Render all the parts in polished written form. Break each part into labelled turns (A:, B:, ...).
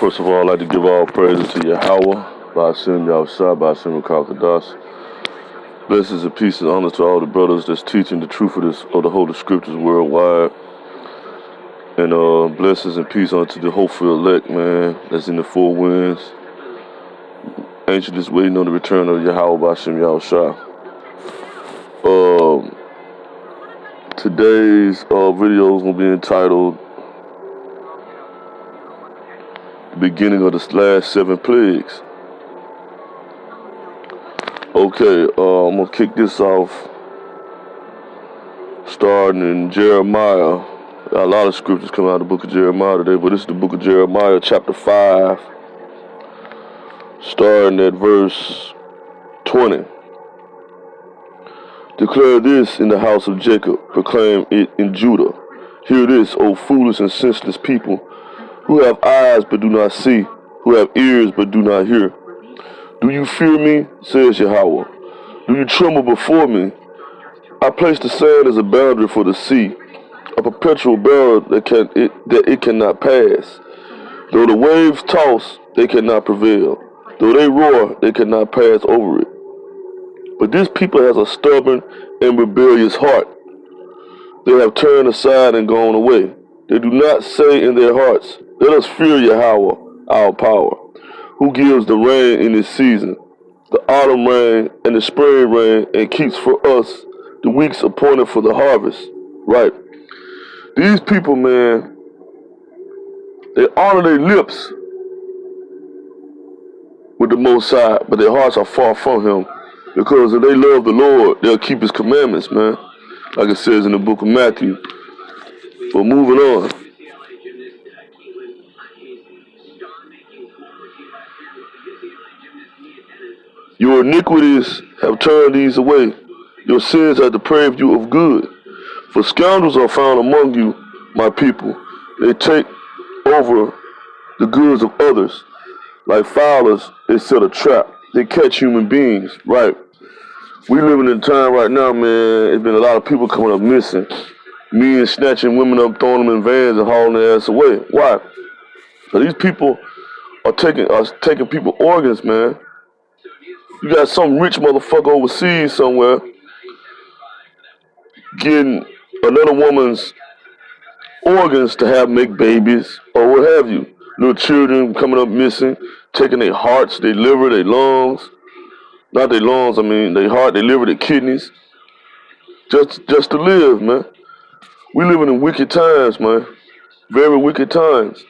A: First of all, I'd like to give all praises to Yahweh, Ba'ashem Yahushua, Ba'ashem Rakal. Blessings and peace and honor to all the brothers that's teaching the truth of the Holy Scriptures worldwide. And blessings and peace unto the hopeful elect, man, that's in the four winds. Ancient is waiting on the return of Yahweh, Ba'ashem Yahushua. Today's video is going to be entitled The Beginning of the Last 7 Plagues. Okay, I'm going to kick this off starting in Jeremiah. A lot of scriptures come out of the book of Jeremiah today, but this is the book of Jeremiah, chapter 5, starting at verse 20. Declare this in the house of Jacob, proclaim it in Judah. Hear this, O foolish and senseless people, who have eyes but do not see, who have ears but do not hear. Do you fear me, says Yahweh? Do you tremble before me? I place the sand as a boundary for the sea, a perpetual barrier that it cannot pass. Though the waves toss, they cannot prevail. Though they roar, they cannot pass over it. But this people has a stubborn and rebellious heart. They have turned aside and gone away. They do not say in their hearts, let us fear Yahweh, our power, who gives the rain in its season, the autumn rain and the spring rain, and keeps for us the weeks appointed for the harvest. Right. These people, man, they honor their lips with the Most High, but their hearts are far from Him. Because if they love the Lord, they'll keep His commandments, man. Like it says in the book of Matthew. But moving on. Your iniquities have turned these away. Your sins have depraved you of good. For scoundrels are found among you, my people. They take over the goods of others. Like fowlers, they set a trap. They catch human beings, right? We living in a time right now, man, there's been a lot of people coming up missing. Men snatching women up, throwing them in vans and hauling their ass away. Why? So these people are taking people organs, man. You got some rich motherfucker overseas somewhere getting another woman's organs to make babies or what have you. Little children coming up missing, taking their hearts, their liver, their lungs. Not their lungs, I mean their heart, their liver, their kidneys. Just to live, man. We living in wicked times, man. Very wicked times.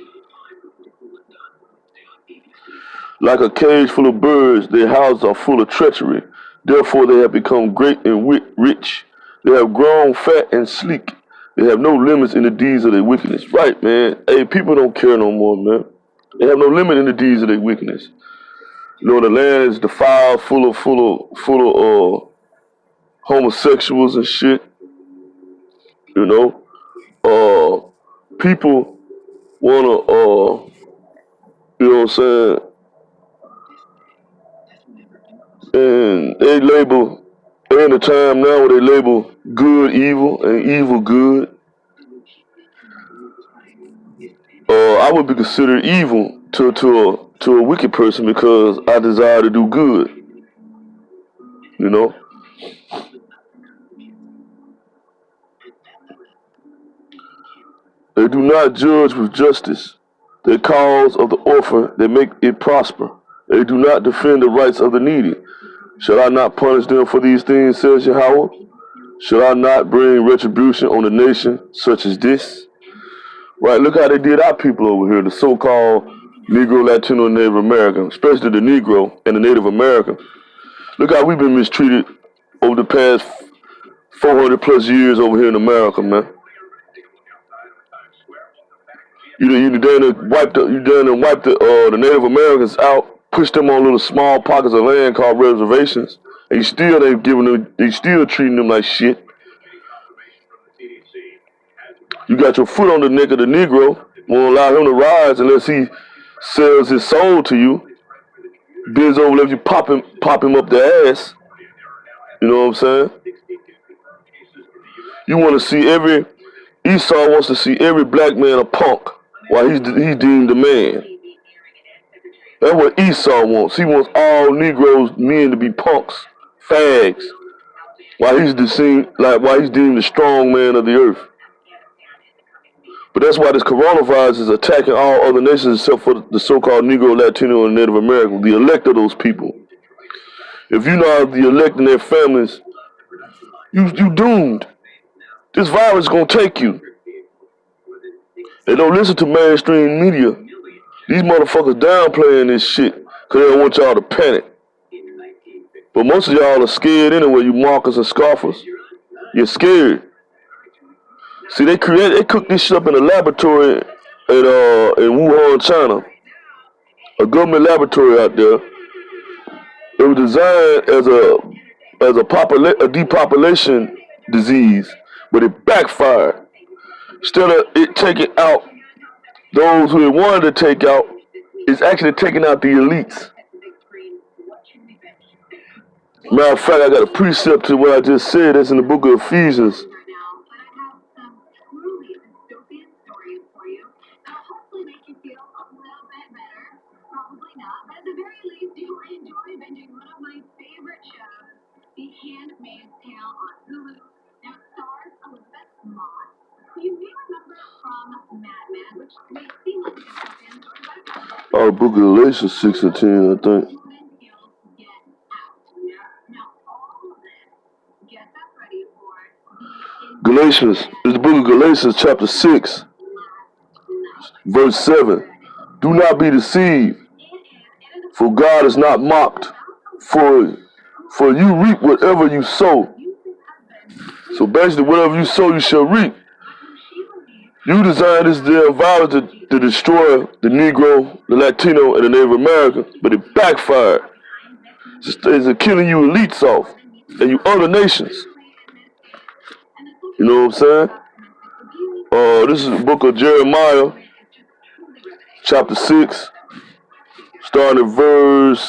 A: Like a cage full of birds, their houses are full of treachery. Therefore they have become great and rich. They have grown fat and sleek. They have no limits in the deeds of their wickedness. Right, man. Hey, people don't care no more, man. They have no limit in the deeds of their wickedness. You know, the land is defiled, full of homosexuals and shit. You know, people wanna, you know what I'm saying? And they're in a time now where they label good evil and evil good. I would be considered evil to a wicked person because I desire to do good. You know? They do not judge with justice. They cause of the orphan, they make it prosper. They do not defend the rights of the needy. Shall I not punish them for these things, says Yahweh? Shall I not bring retribution on a nation such as this? Right, look how they did our people over here, the so-called Negro, Latino, and Native American, especially the Negro and the Native American. Look how we've been mistreated over the past 400 plus years over here in America, man. You done wiped the Native Americans out, pushed them on little small pockets of land called reservations, and you still ain't giving them. They still treating them like shit. You got your foot on the neck of the Negro, won't allow him to rise unless he sells his soul to you. Bends over, let you pop him up the ass. You know what I'm saying? You want to see Esau wants to see every black man a punk while he's deemed a man. That's what Esau wants. He wants all Negroes, men, to be punks, fags, while he's deemed the strong man of the earth. But that's why this coronavirus is attacking all other nations except for the so-called Negro, Latino, and Native American, the elect of those people. If you're not the elect in their families, you doomed. This virus is gonna take you. They don't listen to mainstream media. These motherfuckers downplaying this shit because they don't want y'all to panic. But most of y'all are scared anyway, you mockers and scoffers. You're scared. See, they cooked this shit up in a laboratory in Wuhan, China. A government laboratory out there. It was designed as a depopulation disease, but it backfired. Instead of it taking out those who it wanted to take out, it's actually taking out the elites. Matter of fact, I got a precept to what I just said. That's in the book of Ephesians. Book of Galatians 6 and 10, I think. Galatians, it's the book of Galatians chapter 6, verse 7. Do not be deceived, for God is not mocked, for you reap whatever you sow. So basically, whatever you sow, you shall reap. You designed this damn virus to destroy the Negro, the Latino, and the Native American, but it backfired. It's killing you elites off, and you other nations. You know what I'm saying? This is the book of Jeremiah, chapter 6, starting at verse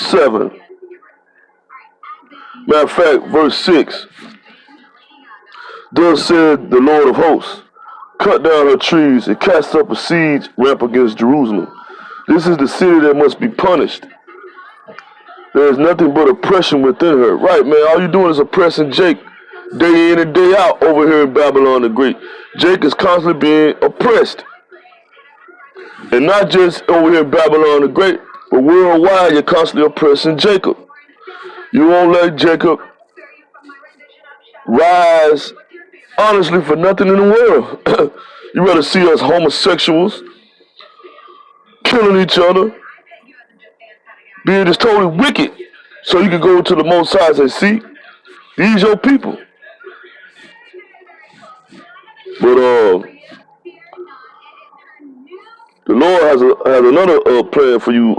A: 7. Matter of fact, verse 6. Thus said the Lord of hosts, cut down her trees and cast up a siege ramp against Jerusalem. This is the city that must be punished. There is nothing but oppression within her. Right, man, all you doing is oppressing Jake day in and day out over here in Babylon the Great. Jake is constantly being oppressed. And not just over here in Babylon the Great, but worldwide you're constantly oppressing Jacob. You won't let Jacob rise honestly for nothing in the world. You rather see us homosexuals killing each other, being just totally wicked, so you can go to the Most High and say, see, these your people. But the Lord has another plan for you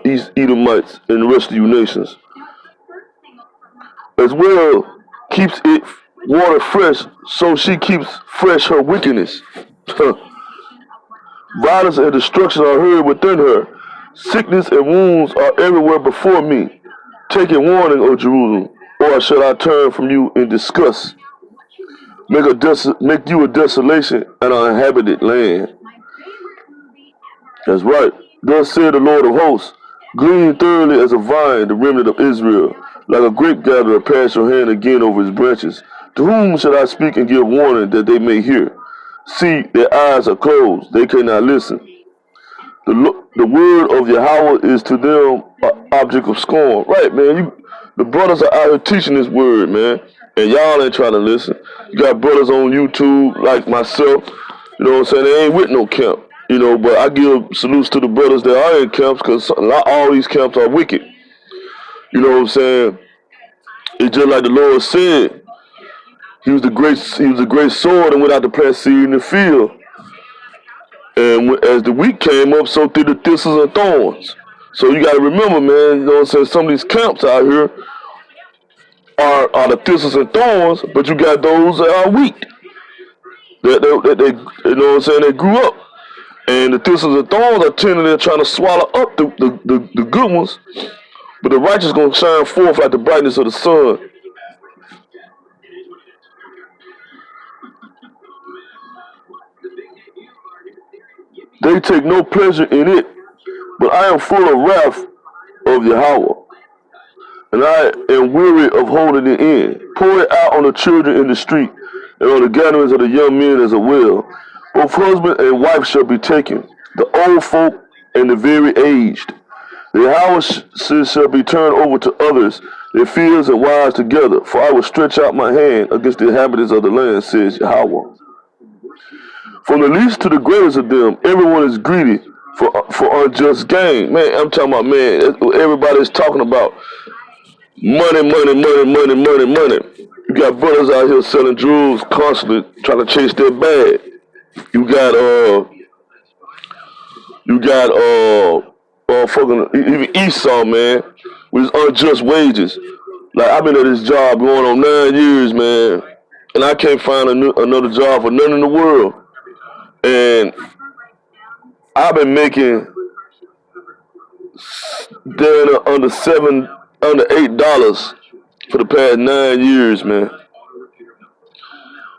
A: East Edomites and the rest of you nations. As well, keeps it water fresh, so she keeps fresh her wickedness. Violence and destruction are heard within her. Sickness and wounds are everywhere before me. Taking warning, O Jerusalem, or shall I turn from you in disgust? Make you a desolation and an uninhabited land. That's right. Thus said the Lord of hosts, glean thoroughly as a vine the remnant of Israel, like a grape gatherer pass your hand again over his branches. To whom shall I speak and give warning that they may hear? See, their eyes are closed, they cannot listen. The word of Yahweh is to them an object of scorn. Right, man, the brothers are out here teaching this word, man, and y'all ain't trying to listen. You got brothers on YouTube like myself, you know what I'm saying, they ain't with no camp. You know, but I give salutes to the brothers that are in camps because not all these camps are wicked. You know what I'm saying? It's just like the Lord said. He was the great sword and went out to plant seed in the field. And as the wheat came up, so did the thistles and thorns. So you got to remember, man, you know what I'm saying? Some of these camps out here are the thistles and thorns, but you got those that are wheat. That they you know what I'm saying? They grew up. And the thistles and thorns are trying to swallow up the good ones. But the righteous going to shine forth like the brightness of the sun. They take no pleasure in it, but I am full of wrath of Yahweh, and I am weary of holding it in. Pour it out on the children in the street, and on the gatherings of the young men as a well. Both husband and wife shall be taken, the old folk and the very aged. The houses shall be turned over to others, their fields and wives together. For I will stretch out my hand against the inhabitants of the land, says Yahweh. From the least to the greatest of them, everyone is greedy for unjust gain. Man, I'm talking about, man, everybody's talking about money, money, money, money, money, money. You got brothers out here selling drugs constantly, trying to chase their bag. You got fucking even Esau, man, with his unjust wages. Like, I've been at this job going on 9 years, man, and I can't find another job for none in the world. And I've been making under $8 for the past 9 years, man.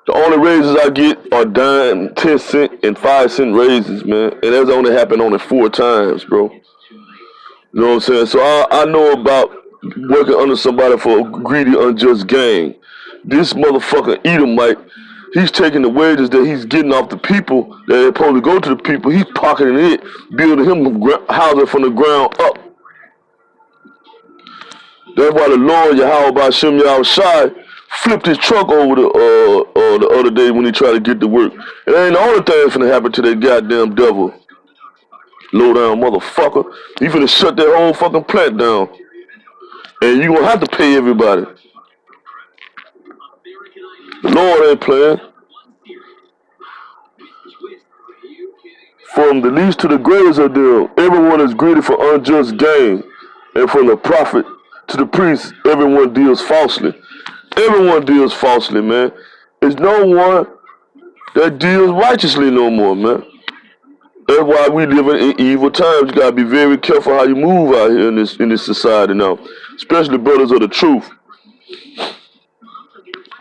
A: The only raises I get are dime, 10-cent, and 5-cent raises, man. And that's only happened only 4 times, bro. You know what I'm saying? So I know about working under somebody for a greedy, unjust gain. This motherfucker Edomite, he's taking the wages that he's getting off the people that they're supposed to go to the people. He's pocketing it, building him housing from the ground up. That's why the Lord Yahweh Ba'Shem Yahushai flipped his truck over the other day when he tried to get to work. It ain't the only thing that's finna happen to that goddamn devil. Low down motherfucker. You finna shut that whole fucking plant down. And you gonna have to pay everybody. The Lord ain't playing. From the least to the greatest of them, everyone is greedy for unjust gain. And from the prophet to the priest, everyone deals falsely. Everyone deals falsely, man. There's no one that deals righteously no more, man. That's why we live in evil times. You gotta be very careful how you move out here in this society now, especially brothers of the truth.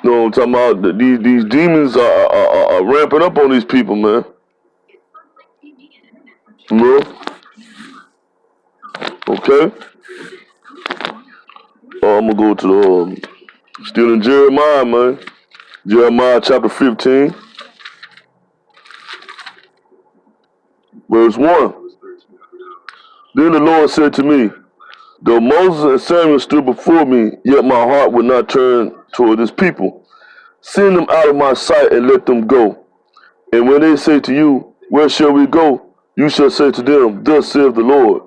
A: You know what I'm talking about? These demons are ramping up on these people, man. You know? Okay. I'm gonna go to the still in Jeremiah, man. Jeremiah chapter 15, verse 1. Then the Lord said to me, though Moses and Samuel stood before me, yet my heart would not turn toward this people. Send them out of my sight and let them go. And when they say to you, where shall we go? You shall say to them, thus saith the Lord.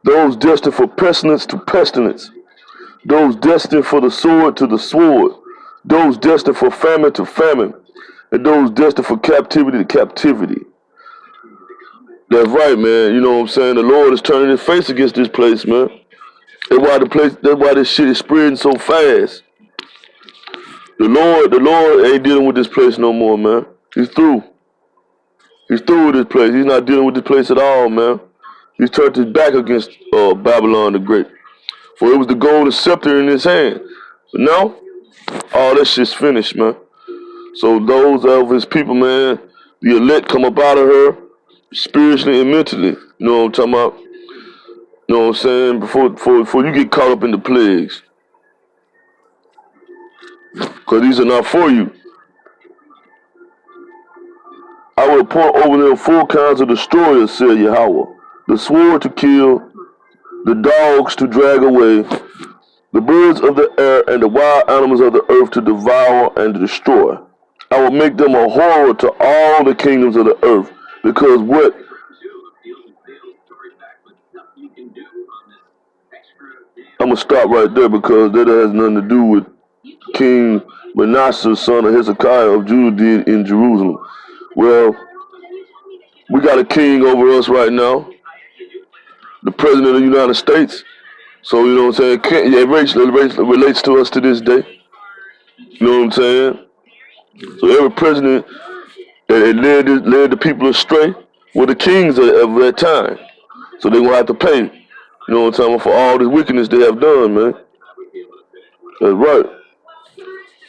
A: Those destined for pestilence to pestilence. Those destined for the sword to the sword. Those destined for famine to famine. And those destined for captivity to captivity. That's right, man. You know what I'm saying? The Lord is turning his face against this place, man. That's why this shit is spreading so fast. The Lord ain't dealing with this place no more, man. He's through. He's through with this place. He's not dealing with this place at all, man. He's turned his back against Babylon the Great. For it was the golden scepter in his hand. But now, all that shit's finished, man. So those of his people, man, the elect come up out of her spiritually and mentally. You know what I'm talking about? You know what I'm saying? Before you get caught up in the plagues. Because these are not for you. I will appoint over them 4 kinds of destroyers, said Yahweh. The sword to kill, the dogs to drag away, the birds of the air and the wild animals of the earth to devour and to destroy. I will make them a horror to all the kingdoms of the earth, because what I'm going to stop right there because that has nothing to do with King Manasseh, son of Hezekiah of Judah, did in Jerusalem. Well, we got a king over us right now, the president of the United States. So, you know what I'm saying? Yeah, it relates to us to this day. You know what I'm saying? So every president that led the people astray were the kings of that time. So they're going to have to pay, you know what I'm talking about, for all this wickedness they have done, man. That's right.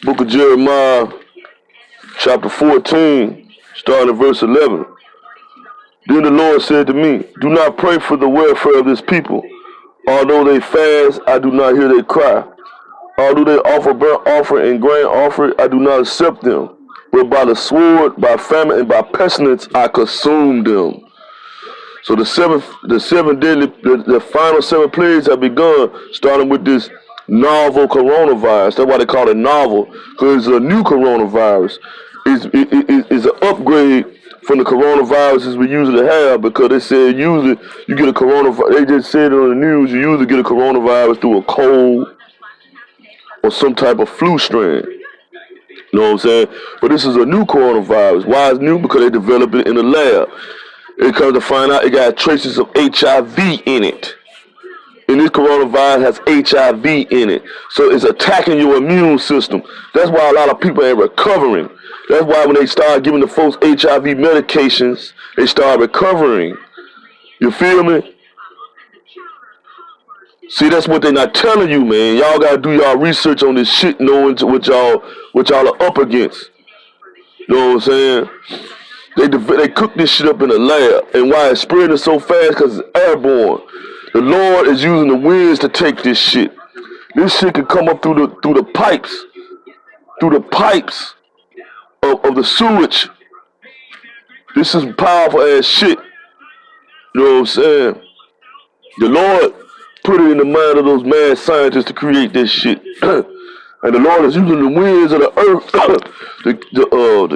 A: Book of Jeremiah, chapter 14, starting at verse 11. Then the Lord said to me, do not pray for the welfare of this people. Although they fast, I do not hear their cry. Although they offer burnt offering and grain offering, I do not accept them. But by the sword, by famine, and by pestilence, I consume them. So the final seven plagues have begun, starting with this novel coronavirus. That's why they call it novel, because it's a new coronavirus. It's an upgrade from the coronaviruses we usually have, because they said usually you get a coronavirus. They just said it on the news. You usually get a coronavirus through a cold or some type of flu strain. You know what I'm saying? But this is a new coronavirus. Why is new? Because they developed it in the lab. It comes to find out it got traces of HIV in it. And this coronavirus has HIV in it. So it's attacking your immune system. That's why a lot of people ain't recovering. That's why when they start giving the folks HIV medications, they start recovering. You feel me? See, that's what they're not telling you, man. Y'all gotta do y'all research on this shit, knowing what y'all are up against. You know what I'm saying? They cook this shit up in the lab, and why it's spreading so fast? Because it's airborne. The Lord is using the winds to take this shit. This shit can come up through the pipes of the sewage. This is powerful ass shit. You know what I'm saying? The Lord put it in the mind of those mad scientists to create this shit. And the Lord is using the winds of the earth to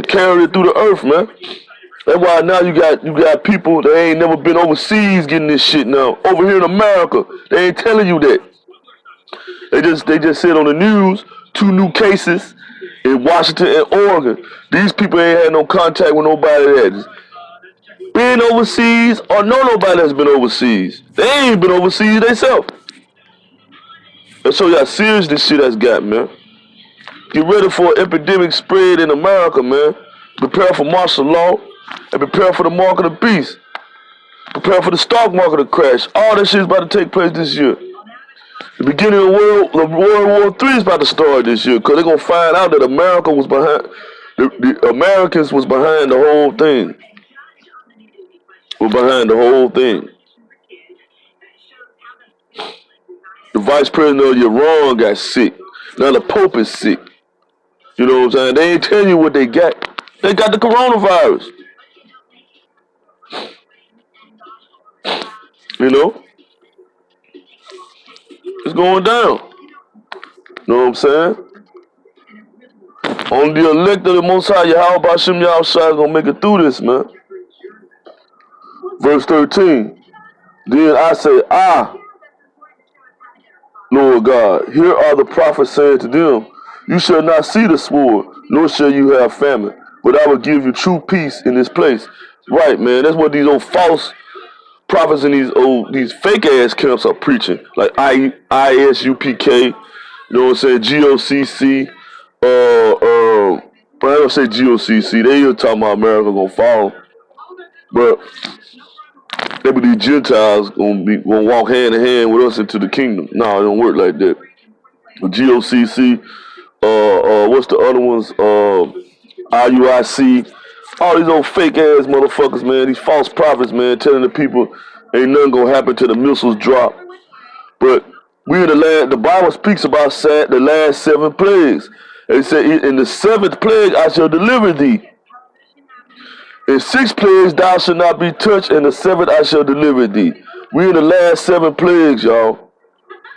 A: carry it through the earth, man. That's why now you got people that ain't never been overseas getting this shit now. Over here in America, they ain't telling you that. They just said on the news 2 new cases in Washington and Oregon. These people ain't had no contact with nobody that's been overseas or know nobody that's been overseas. They ain't been overseas themselves. That's so how serious this shit has got, man. Get ready for an epidemic spread in America, man. Prepare for martial law and prepare for the mark of the beast. Prepare for the stock market to crash. All this shit is about to take place this year. The beginning of World War III is about to start this year, because they're going to find out that America was behind, the Americans was behind the whole thing. The vice president of Iran got sick. Now the Pope is sick. You know what I'm saying? They ain't telling you what they got. They got the coronavirus. You know? It's going down. You know what I'm saying? Only the elect of the Most High Yahweh Bashim Yahushua is going to make it through this, man. Verse 13. Then I say, Lord God, here are the prophets saying to them, you shall not see the sword, nor shall you have famine, but I will give you true peace in this place. Right, man. That's what these old false prophets and these fake ass camps are preaching. Like ISUPK, you know what I'm saying, GOCC, but I don't say GOCC, they are talking about America gonna fall. But maybe these Gentiles gonna walk hand in hand with us into the kingdom. No, it don't work like that. GOCC, what's the other ones? IUIC, all these old fake ass motherfuckers, man. These false prophets, man, telling the people ain't nothing gonna happen till the missiles drop. But the Bible speaks about the last 7 plagues. It said, in the 7th plague I shall deliver thee. In 6 plagues thou shalt not be touched, and the 7th I shall deliver thee. We in the last 7 plagues, y'all.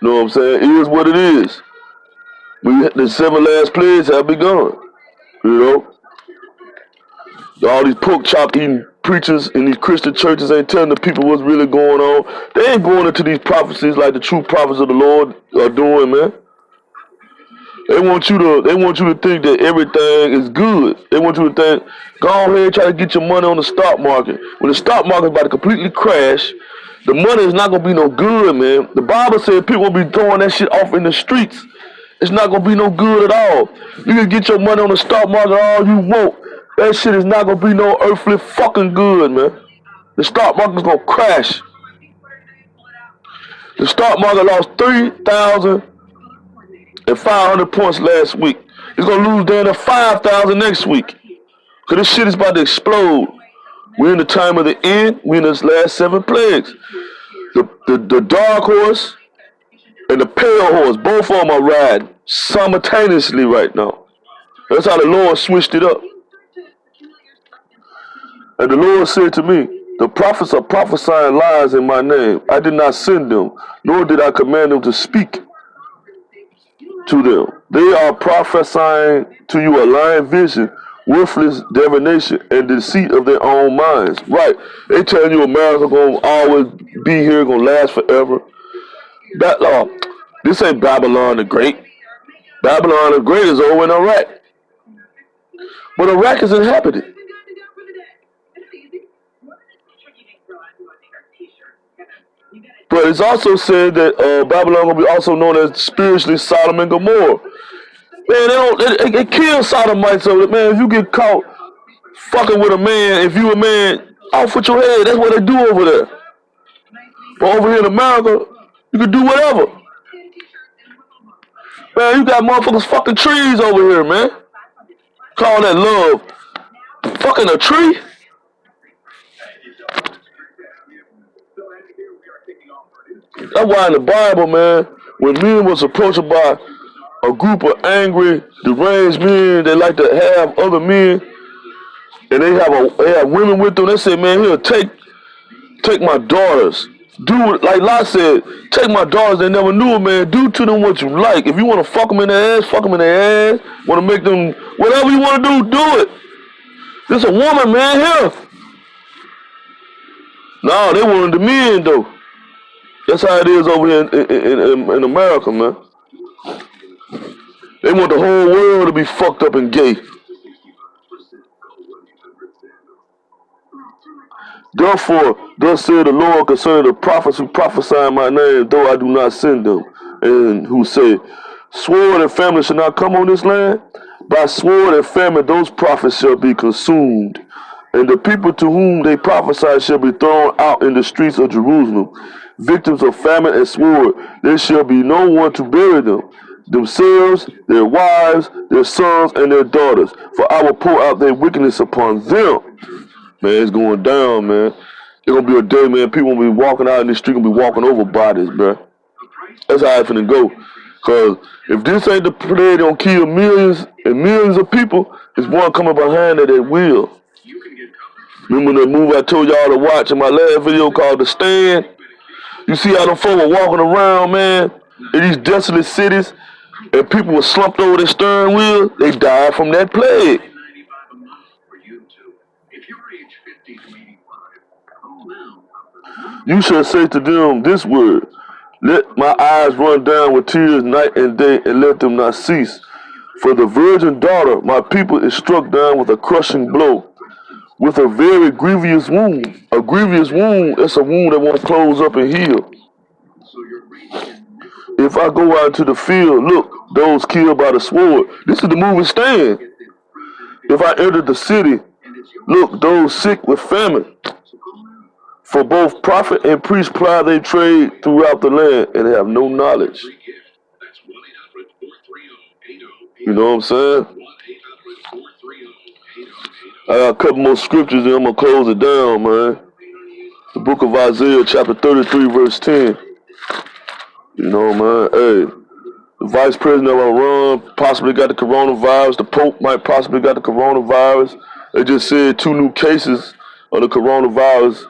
A: You know what I'm saying? It is what it is. The 7 last plagues have begun. You know? All these pork chop eating preachers in these Christian churches ain't telling the people what's really going on. They ain't going into these prophecies like the true prophets of the Lord are doing, man. They want you to think that everything is good. They want you to think, go ahead and try to get your money on the stock market. When the stock market is about to completely crash, the money is not gonna be no good, man. The Bible says people will be throwing that shit off in the streets. It's not gonna be no good at all. You can get your money on the stock market all you want. That shit is not gonna be no earthly fucking good, man. The stock market's gonna crash. The stock market lost 3,500 points last week. It's gonna lose down to 5,000 next week. Cause this shit is about to explode. We're in the time of the end. We're in this last 7 plagues. The dark horse and the pale horse, both of them are riding simultaneously right now. That's how the Lord switched it up. And the Lord said to me, the prophets are prophesying lies in my name. I did not send them, nor did I command them to speak to them. They are prophesying to you a lying vision, worthless divination, and deceit of their own minds. Right. They telling you America gonna always be here, gonna last forever. This ain't Babylon the Great. Babylon the Great is over in Iraq. But Iraq is inhabited. But it's also said that Babylon will be also known as spiritually Sodom and Gomorrah. Man, they kill sodomites over it. Man, if you get caught fucking with a man, if you a man, off with your head. That's what they do over there. But over here in America, you can do whatever. Man, you got motherfuckers fucking trees over here, man. Call that love. Fucking a tree? That's why in the Bible, man, when men was approached by a group of angry, deranged men, they like to have other men, and they have women with them. They say, man, here, take my daughters. Do it like Lot said. Take my daughters. They never knew it, man. Do to them what you like. If you want to fuck them in their ass, fuck them in their ass. Want to make them whatever you want to do it. There's a woman, man, here. No, they wanted the men though. That's how it is over here in America, man. They want the whole world to be fucked up and gay. Therefore, thus said the Lord concerning the prophets who prophesy in my name, though I do not send them, and who say, sword and famine shall not come on this land. By sword and famine those prophets shall be consumed, and the people to whom they prophesy shall be thrown out in the streets of Jerusalem, victims of famine and sword. There shall be no one to bury them, themselves, their wives, their sons, and their daughters, for I will pour out their wickedness upon them. Man, it's going down, man. It's gonna be a day, man. People gonna be walking out in the street, gonna be walking over bodies, bro. That's how it's finna go. Cause if this ain't the plague gonna kill millions and millions of people, there's one coming behind it that will. Remember the movie I told y'all to watch in my last video called The Stand? You see how them folk are walking around, man, in these desolate cities, and people were slumped over their steering wheel. They died from that plague. You shall say to them this word, let my eyes run down with tears night and day, and let them not cease. For the virgin daughter, my people, is struck down with a crushing blow, with a very grievous wound. A grievous wound, it's a wound that won't close up and heal. If I go out into the field, look, those killed by the sword. This is the movie Stand. If I enter the city, look, those sick with famine. For both prophet and priest ply their trade throughout the land and have no knowledge. You know what I'm saying? I got a couple more scriptures and I'm going to close it down, man. The book of Isaiah, chapter 33, verse 10. You know, man, hey, the vice president of Iran possibly got the coronavirus. The Pope might possibly got the coronavirus. They just said 2 new cases of the coronavirus.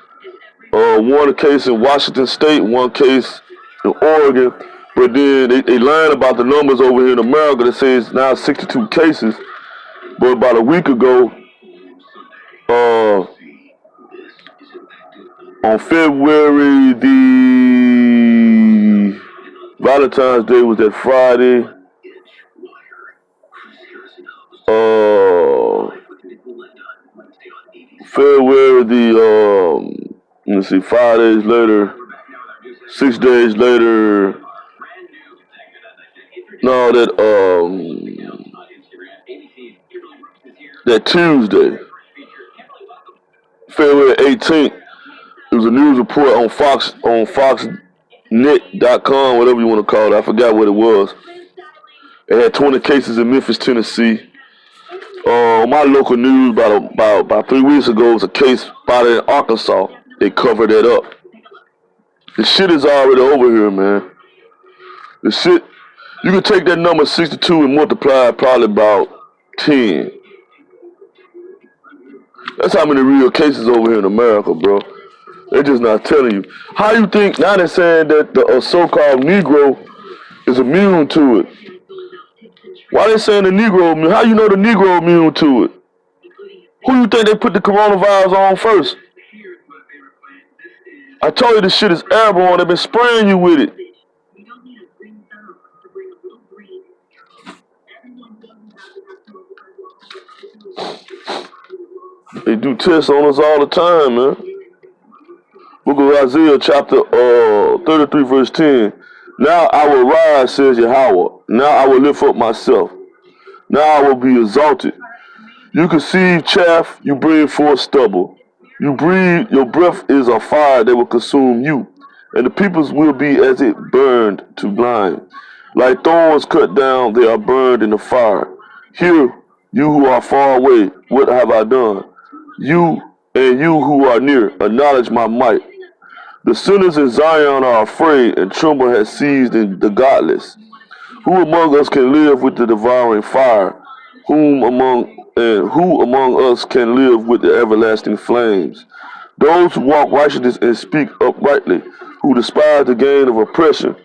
A: One case in Washington State, 1 case in Oregon. But then they lying about the numbers over here in America. They say it's now 62 cases. But about a week ago, on February the Valentine's Day was that Friday. February the let's see, 5 days later, 6 days later. No, that Tuesday, February 18th, there was a news report on FoxNet.com, whatever you want to call it. I forgot what it was. It had 20 cases in Memphis, Tennessee. My local news about 3 weeks ago was a case Out in Arkansas, they covered that up. The shit is already over here, man. The shit, you can take that number 62 and multiply it probably about 10. That's how many real cases over here in America, bro. They're just not telling you. How you think, now they're saying that the so-called Negro is immune to it. Why they saying the Negro immune? How you know the Negro immune to it? Who you think they put the coronavirus on first? I told you this shit is airborne. They've been spraying you with it. They do tests on us all the time, man. Book of Isaiah chapter 33 verse 10. Now I will rise, says Yahweh. Now I will lift up myself. Now I will be exalted. You conceive chaff, you bring forth stubble. You breathe, your breath is a fire that will consume you. And the peoples will be as it burned to blind. Like thorns cut down, they are burned in the fire. Hear, you who are far away, what have I done? You and you who are near, acknowledge my might. The sinners in Zion are afraid, and tremble has seized the godless. Who among us can live with the devouring fire? Who among us can live with the everlasting flames? Those who walk righteousness and speak uprightly, who despise the gain of oppression,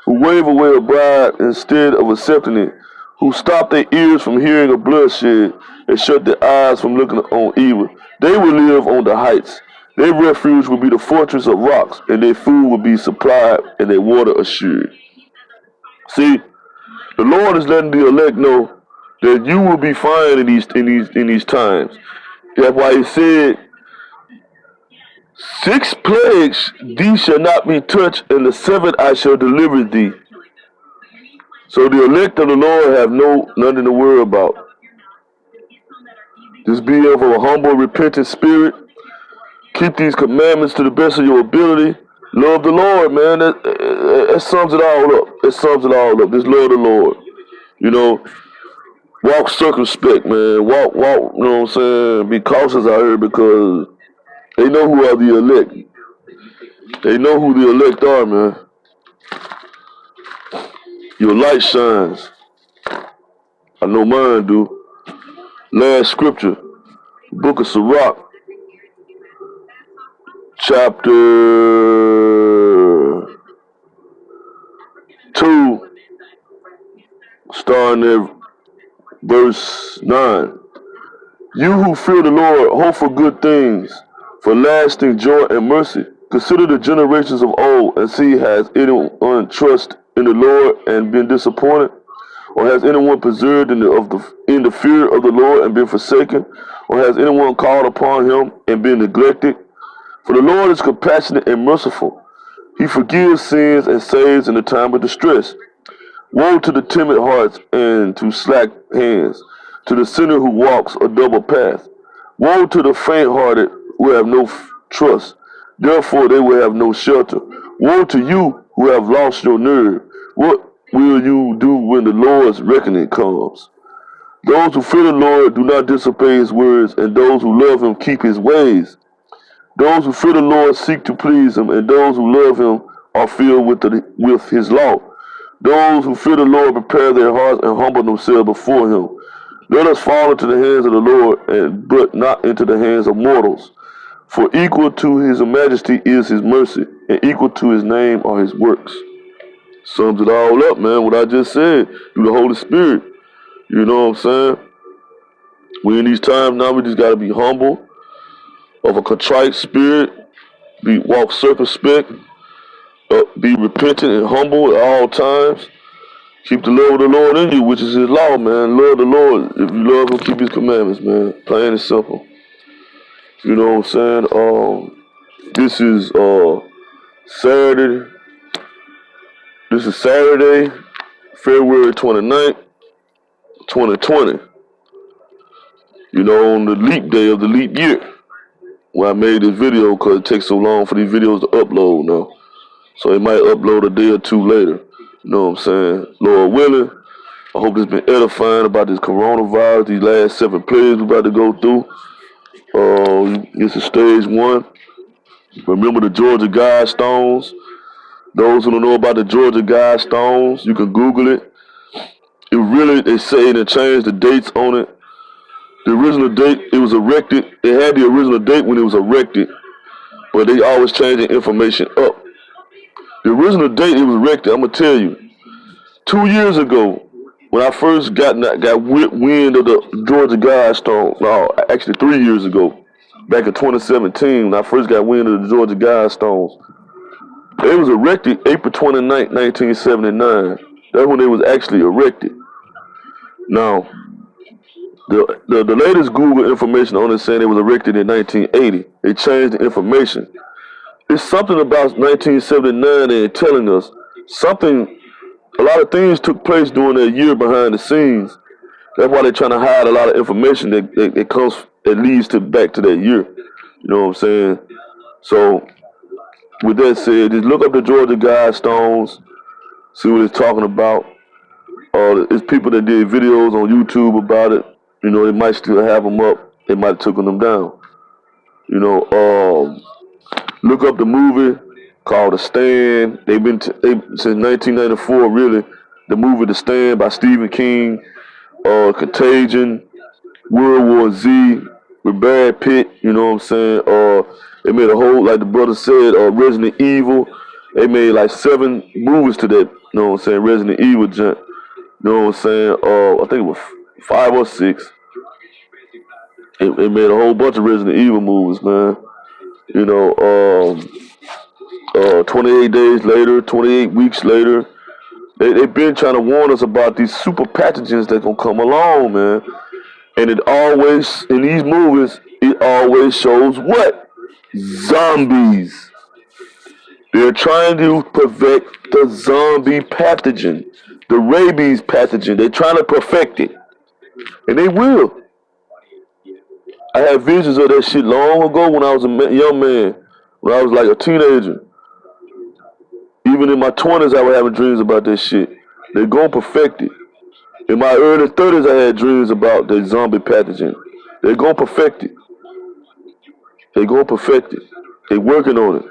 A: who wave away a bribe instead of accepting it, who stop their ears from hearing of bloodshed and shut their eyes from looking on evil. They will live on the heights. Their refuge will be the fortress of rocks, and their food will be supplied and their water assured. See, the Lord is letting the elect know that you will be fine in these times. That's why He said, 6 plagues thee shall not be touched, and the 7th I shall deliver thee. So the elect of the Lord have nothing to worry about. Just be of a humble, repentant spirit. Keep these commandments to the best of your ability. Love the Lord, man. That sums it all up. It sums it all up. Just love the Lord. You know, walk circumspect, man. Walk, you know what I'm saying? Be cautious out here because they know who are the elect. They know who the elect are, man. Your light shines. I know mine do. Last scripture, Book of Sirach, chapter 2, starting at verse 9. You who fear the Lord, hope for good things, for lasting joy and mercy. Consider the generations of old, and see, has anyone trust in the Lord and been disappointed? Or has anyone preserved in the fear of the Lord and been forsaken? Or has anyone called upon him and been neglected? For the Lord is compassionate and merciful. He forgives sins and saves in the time of distress. Woe to the timid hearts and to slack hands, to the sinner who walks a double path. Woe to the faint-hearted who have no trust. Therefore they will have no shelter. Woe to you who have lost your nerve. What will you do when the Lord's reckoning comes? Those who fear the Lord do not disobey his words, and those who love him keep his ways. Those who fear the Lord seek to please him, and those who love him are filled with his law. Those who fear the Lord prepare their hearts and humble themselves before him. Let us fall into the hands of the Lord, but not into the hands of mortals. For equal to his majesty is his mercy, and equal to his name are his works. Sums it all up, man, what I just said, through the Holy Spirit. You know what I'm saying? We in these times now, we just got to be humble, of a contrite spirit, walk circumspect, be repentant and humble at all times. Keep the love of the Lord in you, which is his law, man. Love the Lord. If you love him, keep his commandments, man. Plain and simple. You know what I'm saying? This is Saturday. This is Saturday, February 29th, 2020. You know, on the leap day of the leap year. When I made this video, because it takes so long for these videos to upload now. So it might upload a day or two later. You know what I'm saying? Lord willing, I hope this been edifying about this coronavirus, these last 7 plagues we about to go through. This is stage one. Remember the Georgia Guidestones? Those who don't know about the Georgia Guidestones, you can Google it. It really, they say they changed the dates on it. The original date, it was erected. It had the original date when it was erected, but they always change the information up. The original date it was erected, I'm gonna tell you, 2 years ago, when I first got wind of the Georgia Guidestone. No, actually 3 years ago, back in 2017, when I first got wind of the Georgia Guidestones. It was erected April 29, 1979. That's when it was actually erected. Now, the latest Google information on it saying it was erected in 1980. They changed the information. It's something about 1979 and telling us something. A lot of things took place during that year behind the scenes. That's why they're trying to hide a lot of information that leads to back to that year. You know what I'm saying? So, with that said, just look up the Georgia Guidestones, see what it's talking about. It's people that did videos on YouTube about it. You know, they might still have them up. They might have taken them down. You know, look up the movie called The Stand. They've been since 1994, really. The movie The Stand by Stephen King, Contagion, World War Z with Brad Pitt. You know what I'm saying? They made a whole, like the brother said, Resident Evil. They made like 7 movies to that. You know what I'm saying? Resident Evil junk. You know what I'm saying? I think it was 5 or 6. They made a whole bunch of Resident Evil movies, man. You know, 28 days later, 28 weeks later, they've been trying to warn us about these super pathogens that gonna come along, man. And it always, in these movies, it always shows what? Zombies. They're trying to perfect the zombie pathogen, the rabies pathogen. They're trying to perfect it. And they will. I had visions of that shit long ago when I was a young man, when I was like a teenager. Even in my 20s, I was having dreams about that shit. They're gonna perfect it. In my early 30s, I had dreams about the zombie pathogen. They're gonna perfect it. They're gonna perfect it. They're working on it.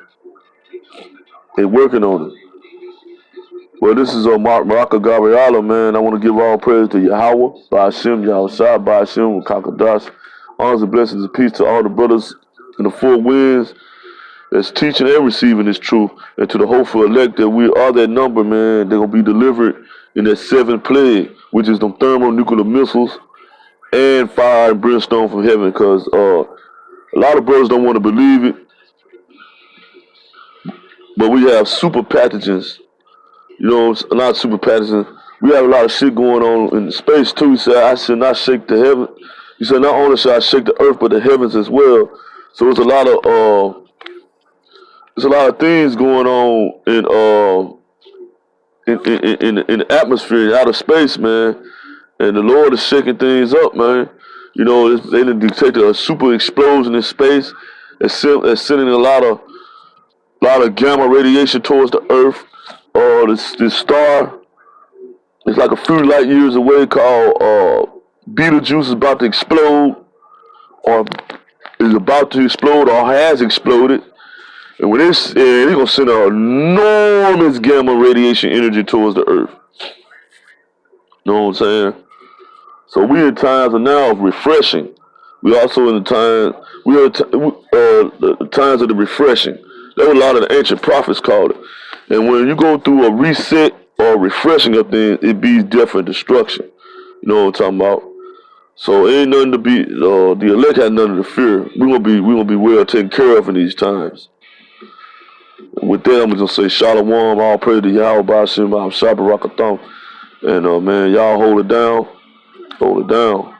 A: They're working on it. Well, this is Maraka Gabriela, man. I want to give all praise to Yahweh, Ba'ashem, Yahushua, Ba'ashem, Kakadash. Honors and blessings and peace to all the brothers in the 4 winds that's teaching and receiving this truth, and to the hopeful elect that we are that number, man. They're going to be delivered in that 7th plague, which is them thermonuclear missiles and fire and brimstone from heaven, because a lot of brothers don't want to believe it, but we have super pathogens. You know, not super pathogens. We have a lot of shit going on in space, too. He said, I should not shake the heaven. He said, not only should I shake the earth, but the heavens as well. So it's a lot of things going on in the atmosphere, in outer space, man. And the Lord is shaking things up, man. You know, they detected a super explosion in space that's sending a lot of gamma radiation towards the earth. This star is like a few light years away called Betelgeuse is about to explode, or is about to explode, or has exploded. And when they're going to send an enormous gamma radiation energy towards the earth. You know what I'm saying? So we in times of now of refreshing. We also in the times of the refreshing. That's what a lot of the ancient prophets called it. And when you go through a reset or refreshing of things, it be death and destruction. You know what I'm talking about? So ain't nothing to be. The elect had nothing to fear. We gonna be well taken care of in these times. With that, I'm gonna say Shalom, all praise to Yahweh, Ba'ashem, Shabbat Rakatham. And man, y'all hold it down. Hold it down.